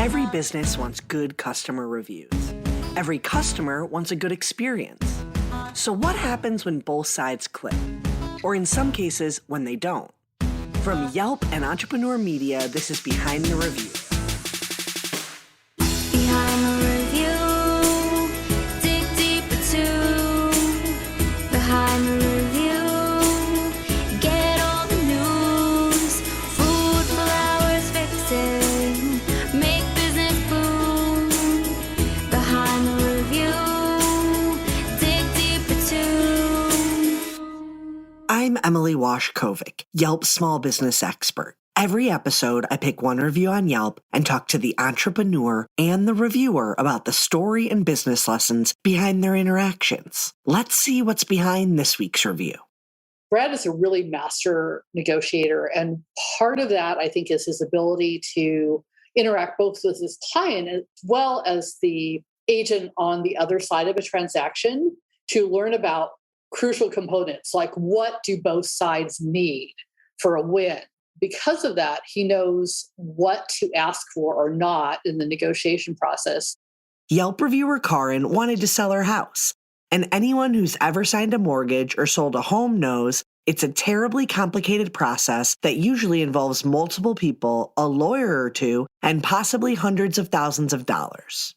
Every business wants good customer reviews. Every customer wants a good experience. So what happens when both sides click? Or in some cases, when they don't? From Yelp and Entrepreneur Media, this is Behind the Review. Behind the review, dig deeper too. Behind the review, get all the news. Food, flowers, fixing, make business boom. Behind the review, dig deeper too. I'm Emily Washkovic, Yelp's small business expert. Every episode, I pick one review on Yelp and talk to the entrepreneur and the reviewer about the story and business lessons behind their interactions. Let's see what's behind this week's review. Brad is a really master negotiator, and part of that, I think, is his ability to interact both with his client as well as the agent on the other side of a transaction to learn about crucial components, like what do both sides need for a win. Because of that, he knows what to ask for or not in the negotiation process. Yelp reviewer Karin wanted to sell her house, and anyone who's ever signed a mortgage or sold a home knows it's a terribly complicated process that usually involves multiple people, a lawyer or two, and possibly hundreds of thousands of dollars.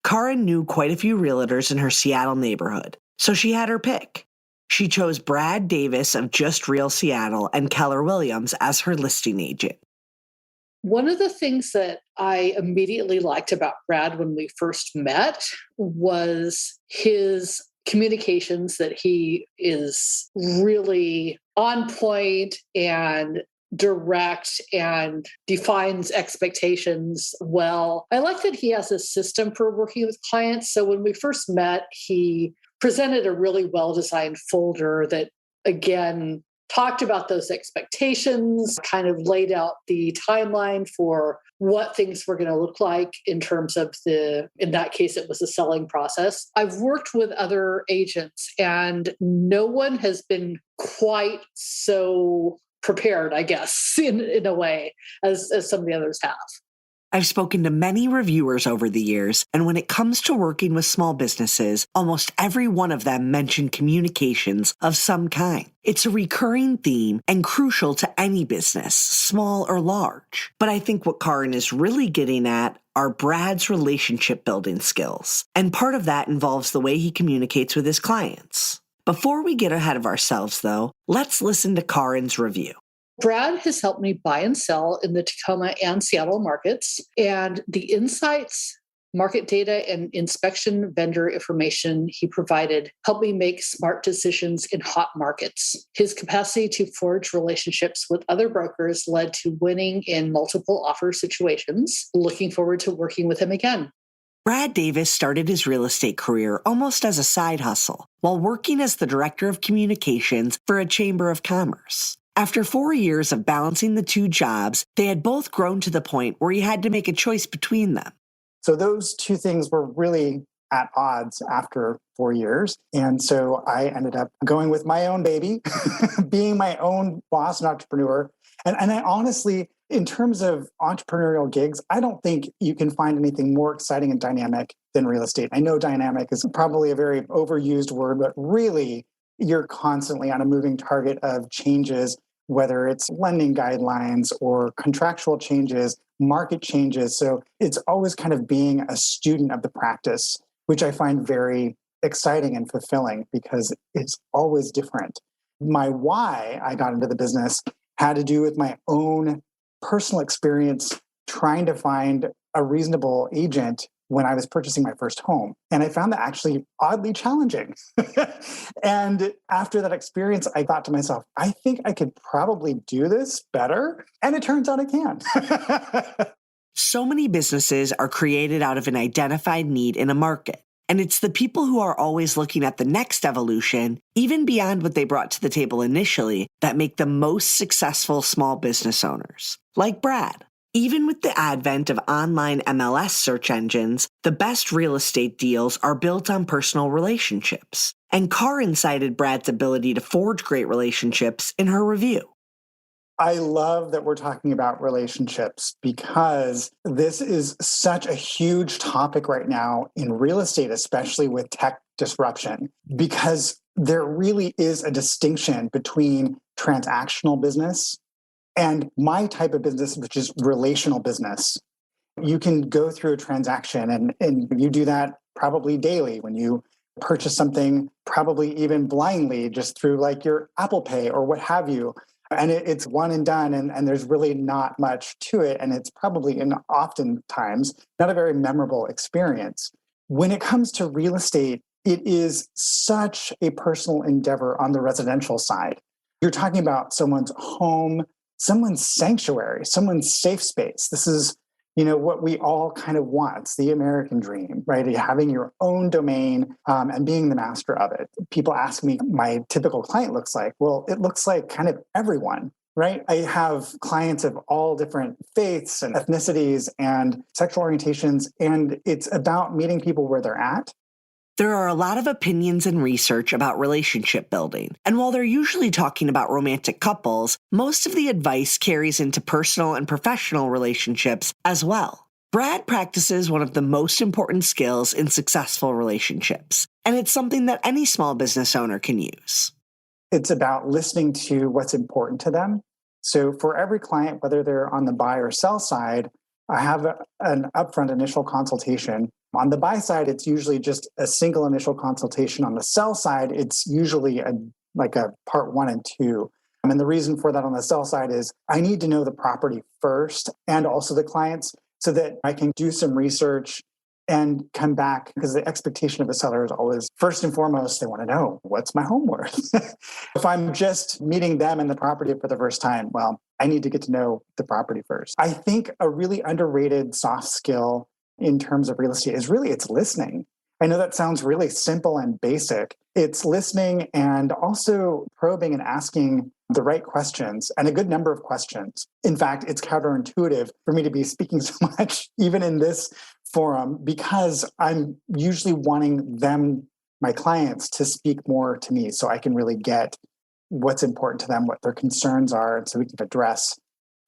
Karin knew quite a few realtors in her Seattle neighborhood, so she had her pick. She chose Brad Davis of Just Real Seattle and Keller Williams as her listing agent. One of the things that I immediately liked about Brad when we first met was his communications, that he is really on point and direct and defines expectations well. I like that he has a system for working with clients. So when we first met, he presented a really well-designed folder that, again, talked about those expectations, kind of laid out the timeline for what things were going to look like in terms of in that case, it was a selling process. I've worked with other agents and no one has been quite so prepared, I guess, in a way, as some of the others have. I've spoken to many reviewers over the years, and when it comes to working with small businesses, almost every one of them mentioned communications of some kind. It's a recurring theme and crucial to any business, small or large. But I think what Karin is really getting at are Brad's relationship building skills, and part of that involves the way he communicates with his clients. Before we get ahead of ourselves, though, let's listen to Karin's review. Brad has helped me buy and sell in the Tacoma and Seattle markets, and the insights, market data, and inspection vendor information he provided helped me make smart decisions in hot markets. His capacity to forge relationships with other brokers led to winning in multiple offer situations. Looking forward to working with him again. Brad Davis started his real estate career almost as a side hustle while working as the director of communications for a chamber of commerce. After 4 years of balancing the two jobs, they had both grown to the point where he had to make a choice between them. So those two things were really at odds after 4 years. And so I ended up going with my own baby, being my own boss and entrepreneur. And I honestly, in terms of entrepreneurial gigs, I don't think you can find anything more exciting and dynamic than real estate. I know dynamic is probably a very overused word, but really, you're constantly on a moving target of changes, whether it's lending guidelines or contractual changes, market changes. So it's always kind of being a student of the practice, which I find very exciting and fulfilling because it's always different. My why I got into the business had to do with my own personal experience trying to find a reasonable agent when I was purchasing my first home. And I found that actually oddly challenging. And after that experience, I thought to myself, I think I could probably do this better. And it turns out I can. So many businesses are created out of an identified need in a market. And it's the people who are always looking at the next evolution, even beyond what they brought to the table initially, that make the most successful small business owners, like Brad. Even with the advent of online MLS search engines, the best real estate deals are built on personal relationships. And Karin cited Brad's ability to forge great relationships in her review. I love that we're talking about relationships because this is such a huge topic right now in real estate, especially with tech disruption, because there really is a distinction between transactional business and my type of business, which is relational business. You can go through a transaction and you do that probably daily when you purchase something, probably even blindly, just through like your Apple Pay or what have you. And it's one and done, and there's really not much to it. And it's probably, in oftentimes, not a very memorable experience. When it comes to real estate, it is such a personal endeavor on the residential side. You're talking about someone's home, someone's sanctuary, someone's safe space. This is what we all kind of want. It's the American dream, right? Having your own domain and being the master of it. People ask me my typical client looks like. Well, it looks like kind of everyone, right? I have clients of all different faiths and ethnicities and sexual orientations, and it's about meeting people where they're at. There are a lot of opinions and research about relationship building, and while they're usually talking about romantic couples, most of the advice carries into personal and professional relationships as well. Brad practices one of the most important skills in successful relationships, and it's something that any small business owner can use. It's about listening to what's important to them. So for every client, whether they're on the buy or sell side, I have an upfront initial consultation. On the buy side, it's usually just a single initial consultation. On the sell side, it's usually like a part 1 and 2. And the reason for that on the sell side is I need to know the property first and also the clients so that I can do some research and come back, because the expectation of a seller is always, first and foremost, they want to know, what's my home worth? If I'm just meeting them and the property for the first time, well, I need to get to know the property first. I think a really underrated soft skill in terms of real estate is really it's listening. I know that sounds really simple and basic. It's listening and also probing and asking the right questions and a good number of questions. In fact, it's counterintuitive for me to be speaking so much, even in this forum, because I'm usually wanting them, my clients, to speak more to me so I can really get what's important to them, what their concerns are, and so we can address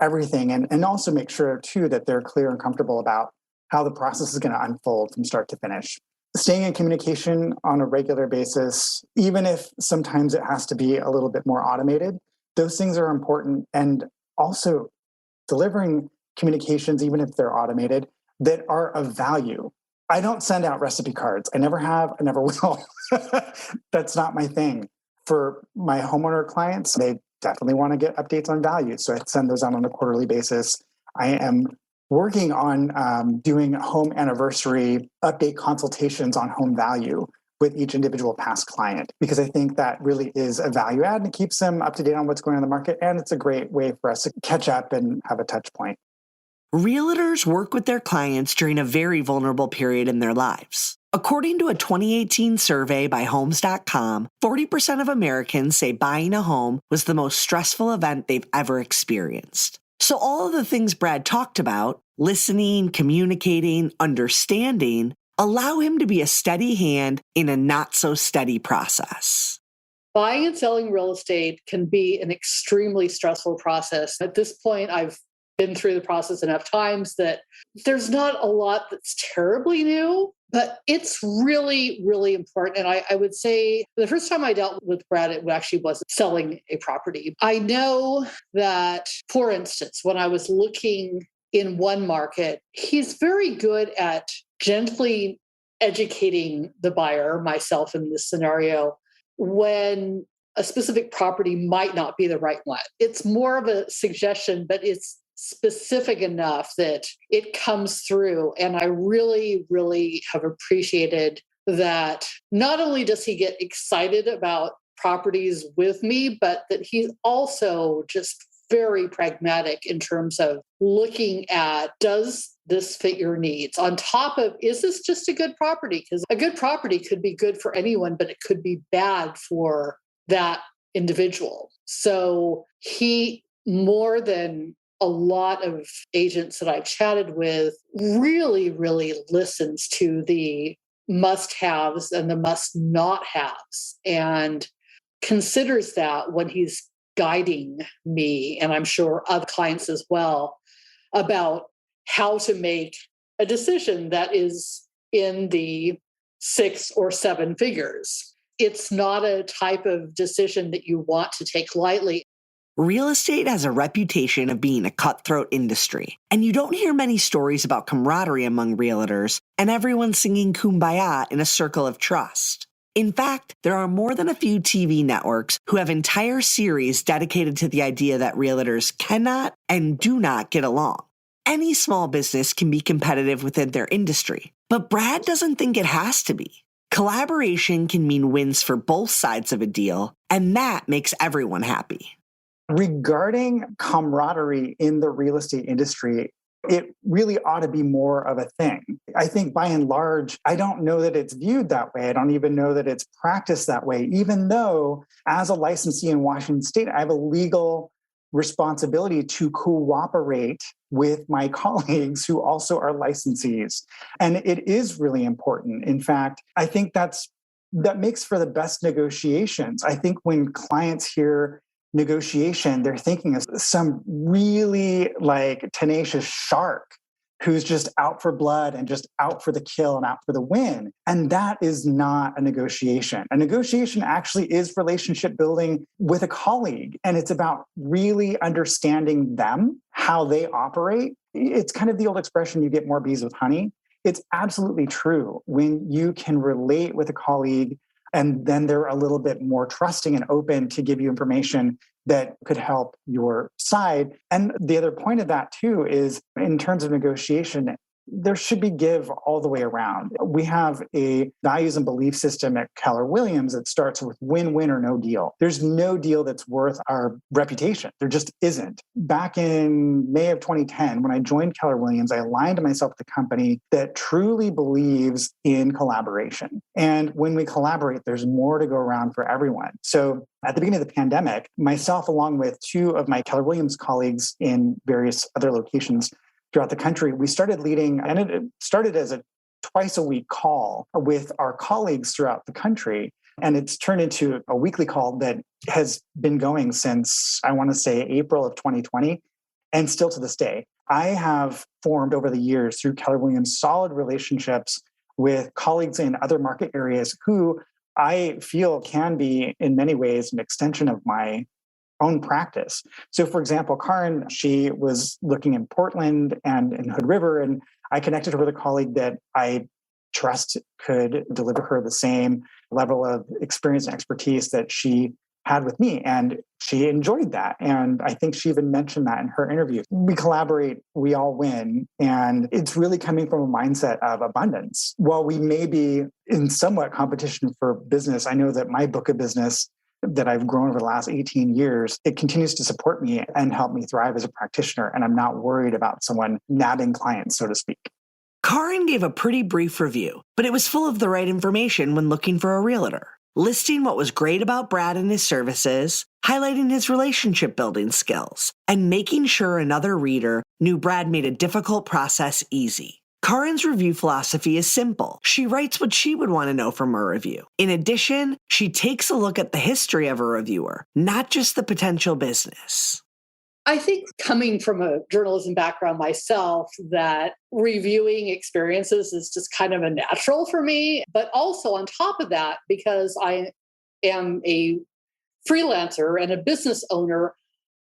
everything and also make sure too that they're clear and comfortable about how the process is going to unfold from start to finish. Staying in communication on a regular basis, even if sometimes it has to be a little bit more automated, those things are important. And also delivering communications, even if they're automated, that are of value. I don't send out recipe cards. I never have, I never will. That's not my thing. For my homeowner clients, they definitely want to get updates on value. So I send those out on a quarterly basis. I am working on doing home anniversary update consultations on home value with each individual past client, because I think that really is a value add and it keeps them up to date on what's going on in the market. And it's a great way for us to catch up and have a touch point. Realtors work with their clients during a very vulnerable period in their lives. According to a 2018 survey by Homes.com, 40% of Americans say buying a home was the most stressful event they've ever experienced. So all of the things Brad talked about, listening, communicating, understanding, allow him to be a steady hand in a not-so-steady process. Buying and selling real estate can be an extremely stressful process. At this point, I've been through the process enough times that there's not a lot that's terribly new, but it's really, really important. And I would say the first time I dealt with Brad, it actually wasn't selling a property. I know that, for instance, when I was looking in one market, he's very good at gently educating the buyer, myself in this scenario, when a specific property might not be the right one. It's more of a suggestion, but it's specific enough that it comes through. And I really, really have appreciated that not only does he get excited about properties with me, but that he's also just very pragmatic in terms of looking at, does this fit your needs? On top of, is this just a good property? Because a good property could be good for anyone, but it could be bad for that individual. So he, more than a lot of agents that I've chatted with, really, really listens to the must-haves and the must-not-haves and considers that when he's guiding me, and I'm sure other clients as well, about how to make a decision that is in the 6 or 7 figures. It's not a type of decision that you want to take lightly. Real estate has a reputation of being a cutthroat industry, and you don't hear many stories about camaraderie among realtors and everyone singing kumbaya in a circle of trust. In fact, there are more than a few TV networks who have entire series dedicated to the idea that realtors cannot and do not get along. Any small business can be competitive within their industry, but Brad doesn't think it has to be. Collaboration can mean wins for both sides of a deal, and that makes everyone happy. Regarding camaraderie in the real estate industry, it really ought to be more of a thing. I think by and large, I don't know that it's viewed that way. I don't even know that it's practiced that way, even though as a licensee in Washington State, I have a legal responsibility to cooperate with my colleagues who also are licensees. And it is really important. In fact, I think that makes for the best negotiations. I think when clients hear negotiation, they're thinking of some really like tenacious shark who's just out for blood and just out for the kill and out for the win. And that is not a negotiation. A negotiation actually is relationship building with a colleague. And it's about really understanding them, how they operate. It's kind of the old expression, you get more bees with honey. It's absolutely true. When you can relate with a colleague and then they're a little bit more trusting and open to give you information that could help your side. And the other point of that too is in terms of negotiation, there should be give all the way around. We have a values and belief system at Keller Williams that starts with win-win or no deal. There's no deal that's worth our reputation. There just isn't. Back in May of 2010, when I joined Keller Williams, I aligned myself with a company that truly believes in collaboration. And when we collaborate, there's more to go around for everyone. So at the beginning of the pandemic, myself, along with 2 of my Keller Williams colleagues in various other locations throughout the country, we started leading, and it started as a twice a week call with our colleagues throughout the country. And it's turned into a weekly call that has been going since, I want to say, April of 2020, and still to this day. I have formed over the years through Keller Williams solid relationships with colleagues in other market areas who I feel can be, in many ways, an extension of my own practice. So for example, Karin, she was looking in Portland and in Hood River, and I connected her with a colleague that I trust could deliver her the same level of experience and expertise that she had with me. And she enjoyed that. And I think she even mentioned that in her interview. We collaborate, we all win. And it's really coming from a mindset of abundance. While we may be in somewhat competition for business, I know that my book of business that I've grown over the last 18 years, it continues to support me and help me thrive as a practitioner. And I'm not worried about someone nabbing clients, so to speak. Karin gave a pretty brief review, but it was full of the right information when looking for a realtor, listing what was great about Brad and his services, highlighting his relationship building skills, and making sure another reader knew Brad made a difficult process easy. Karin's review philosophy is simple. She writes what she would want to know from a review. In addition, she takes a look at the history of a reviewer, not just the potential business. I think coming from a journalism background myself, that reviewing experiences is just kind of a natural for me. But also on top of that, because I am a freelancer and a business owner,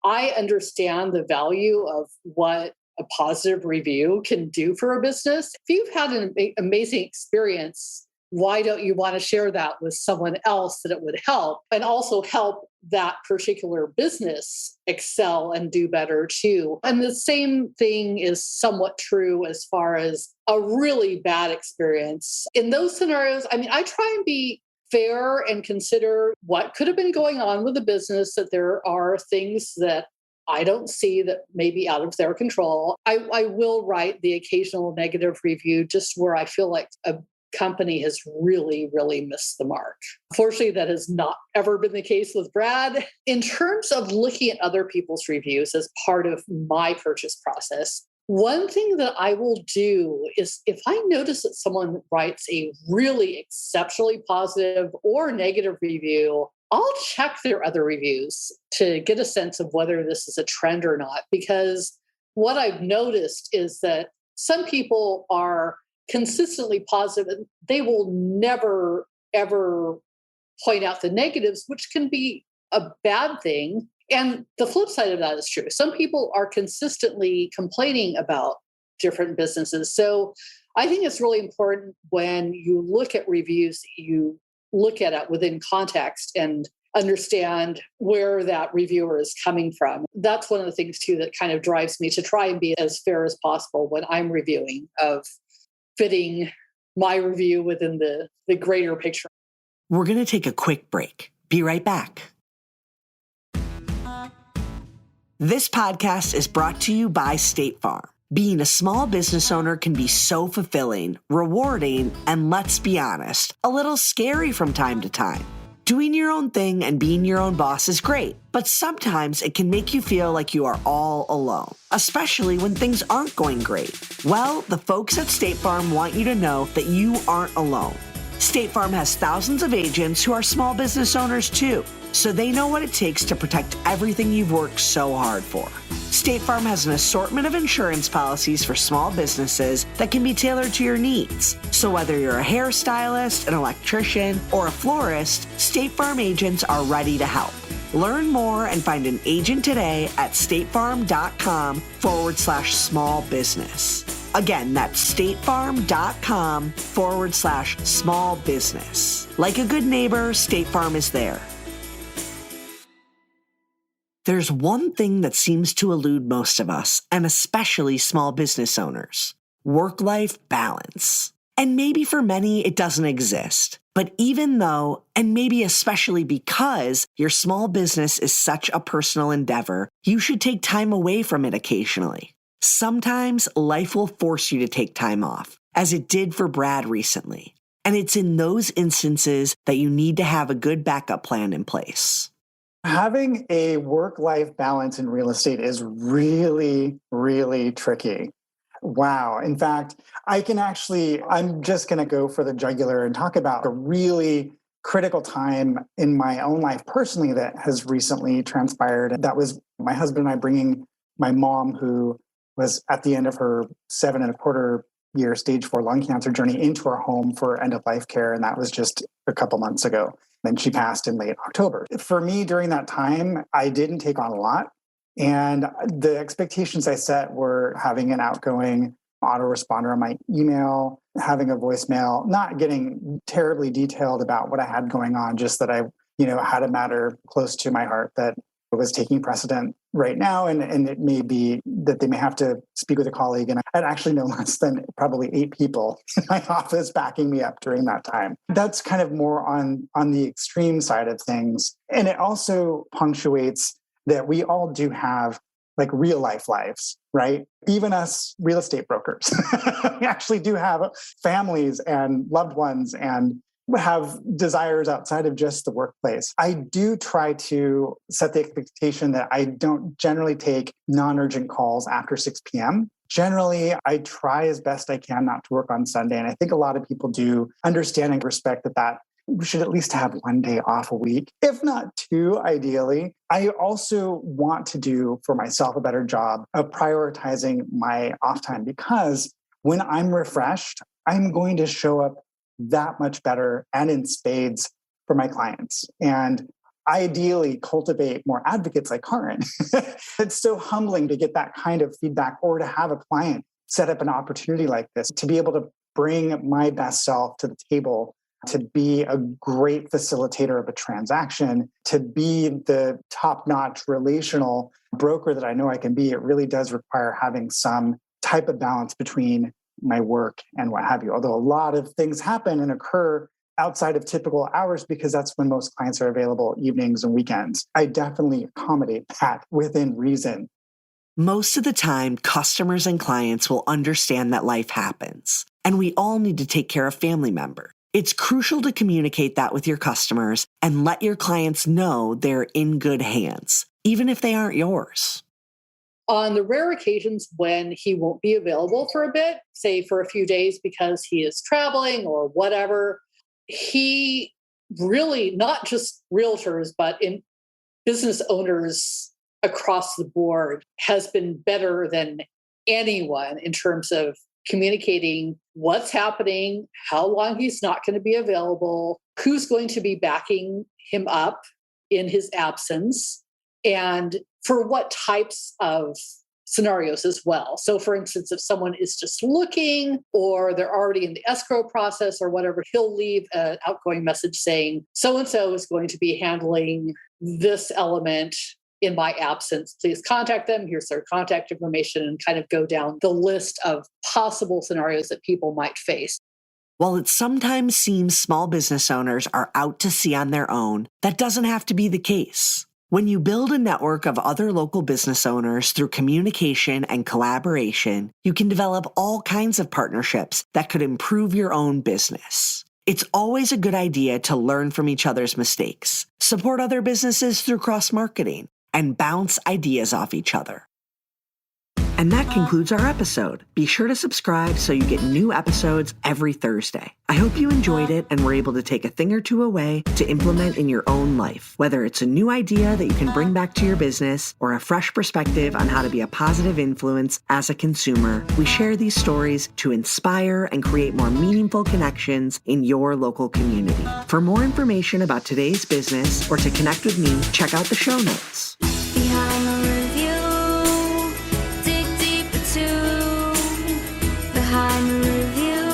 I understand the value of what a positive review can do for a business. If you've had an amazing experience, why don't you want to share that with someone else that it would help, and also help that particular business excel and do better too? And the same thing is somewhat true as far as a really bad experience. In those scenarios, I mean, I try and be fair and consider what could have been going on with the business, that there are things that I don't see that may be out of their control. I will write the occasional negative review just where I feel like a company has really, really missed the mark. Fortunately, that has not ever been the case with Brad. In terms of looking at other people's reviews as part of my purchase process, one thing that I will do is if I notice that someone writes a really exceptionally positive or negative review, I'll check their other reviews to get a sense of whether this is a trend or not. Because what I've noticed is that some people are consistently positive and they will never, ever point out the negatives, which can be a bad thing. And the flip side of that is true. Some people are consistently complaining about different businesses. So I think it's really important when you look at reviews, you look at it within context and understand where that reviewer is coming from. That's one of the things too that kind of drives me to try and be as fair as possible when I'm reviewing, of fitting my review within the greater picture. We're going to take a quick break. Be right back. This podcast is brought to you by State Farm. Being a small business owner can be so fulfilling, rewarding, and let's be honest, a little scary from time to time. Doing your own thing and being your own boss is great, but sometimes it can make you feel like you are all alone, especially when things aren't going great. Well, the folks at State Farm want you to know that you aren't alone. State Farm has thousands of agents who are small business owners too, so they know what it takes to protect everything you've worked so hard for. State Farm has an assortment of insurance policies for small businesses that can be tailored to your needs. So whether you're a hairstylist, an electrician, or a florist, State Farm agents are ready to help. Learn more and find an agent today at statefarm.com/small business. Again, that's statefarm.com/small business. Like a good neighbor, State Farm is there. There's one thing that seems to elude most of us, and especially small business owners: work-life balance. And maybe for many, it doesn't exist. But even though, and maybe especially because, your small business is such a personal endeavor, you should take time away from it occasionally. Sometimes life will force you to take time off, as it did for Brad recently. And it's in those instances that you need to have a good backup plan in place. Having a work-life balance in real estate is really, really tricky. Wow. In fact, I'm just going to go for the jugular and talk about a really critical time in my own life personally that has recently transpired. That was my husband and I bringing my mom, who was at the end of her 7.25-year stage 4 lung cancer journey, into our home for end-of-life care. And that was just a couple months ago. Then she passed in late October. For me, during that time, I didn't take on a lot. And the expectations I set were having an outgoing autoresponder on my email, having a voicemail, not getting terribly detailed about what I had going on, just that I, had a matter close to my heart that was taking precedent right now. And it may be that they may have to speak with a colleague. And I had actually no less than probably 8 people in my office backing me up during that time. That's kind of more on the extreme side of things. And it also punctuates that we all do have like real life lives, right? Even us real estate brokers, we actually do have families and loved ones and have desires outside of just the workplace. I do try to set the expectation that I don't generally take non-urgent calls after 6 p.m. Generally, I try as best I can not to work on Sunday. And I think a lot of people do understand and respect that we should at least have one day off a week, if not 2, ideally. I also want to do for myself a better job of prioritizing my off time, because when I'm refreshed, I'm going to show up that much better and in spades for my clients. And ideally cultivate more advocates like Karin. It's so humbling to get that kind of feedback, or to have a client set up an opportunity like this, to be able to bring my best self to the table, to be a great facilitator of a transaction, to be the top-notch relational broker that I know I can be. It really does require having some type of balance between my work and what have you. Although a lot of things happen and occur outside of typical hours, because that's when most clients are available, evenings and weekends. I definitely accommodate that within reason. Most of the time, customers and clients will understand that life happens, and we all need to take care of family members. It's crucial to communicate that with your customers and let your clients know they're in good hands, even if they aren't yours. On the rare occasions when he won't be available for a bit, say for a few days because he is traveling or whatever, he really not just realtors, but in business owners across the board has been better than anyone in terms of communicating what's happening, how long he's not going to be available, who's going to be backing him up in his absence, and for what types of scenarios as well. So, for instance, if someone is just looking or they're already in the escrow process or whatever, he'll leave an outgoing message saying, so and so is going to be handling this element in my absence. Please contact them. Here's their contact information, and kind of go down the list of possible scenarios that people might face. While it sometimes seems small business owners are out to sea on their own, that doesn't have to be the case. When you build a network of other local business owners through communication and collaboration, you can develop all kinds of partnerships that could improve your own business. It's always a good idea to learn from each other's mistakes, support other businesses through cross-marketing, and bounce ideas off each other. And that concludes our episode. Be sure to subscribe so you get new episodes every Thursday. I hope you enjoyed it and were able to take a thing or two away to implement in your own life. Whether it's a new idea that you can bring back to your business or a fresh perspective on how to be a positive influence as a consumer, we share these stories to inspire and create more meaningful connections in your local community. For more information about today's business or to connect with me, check out the show notes. Behind the review, dig deeper too. Behind the review,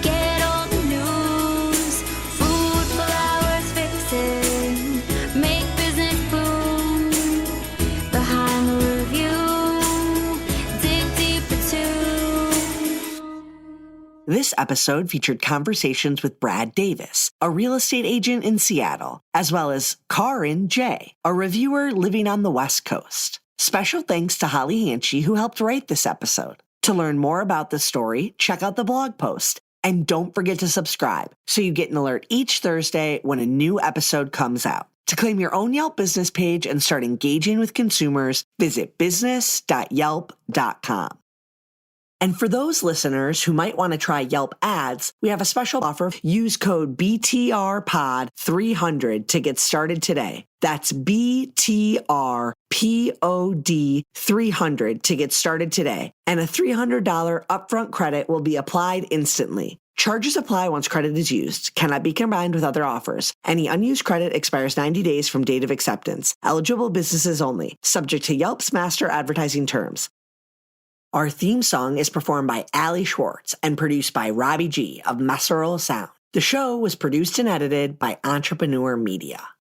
get all the news. Food, flowers, fixing, make business boom. Behind the review, dig deeper too. This episode featured conversations with Brad Davis, a real estate agent in Seattle, as well as Karin J., a reviewer living on the West Coast. Special thanks to Holly Hanchy, who helped write this episode. To learn more about the story, check out the blog post. And don't forget to subscribe so you get an alert each Thursday when a new episode comes out. To claim your own Yelp business page and start engaging with consumers, visit business.yelp.com. And for those listeners who might want to try Yelp ads, we have a special offer. Use code BTRPOD300 to get started today. That's BTRPOD300 to get started today. And a $300 upfront credit will be applied instantly. Charges apply once credit is used. Cannot be combined with other offers. Any unused credit expires 90 days from date of acceptance. Eligible businesses only. Subject to Yelp's master advertising terms. Our theme song is performed by Allie Schwartz and produced by Robbie G. of Messerol Sound. The show was produced and edited by Entrepreneur Media.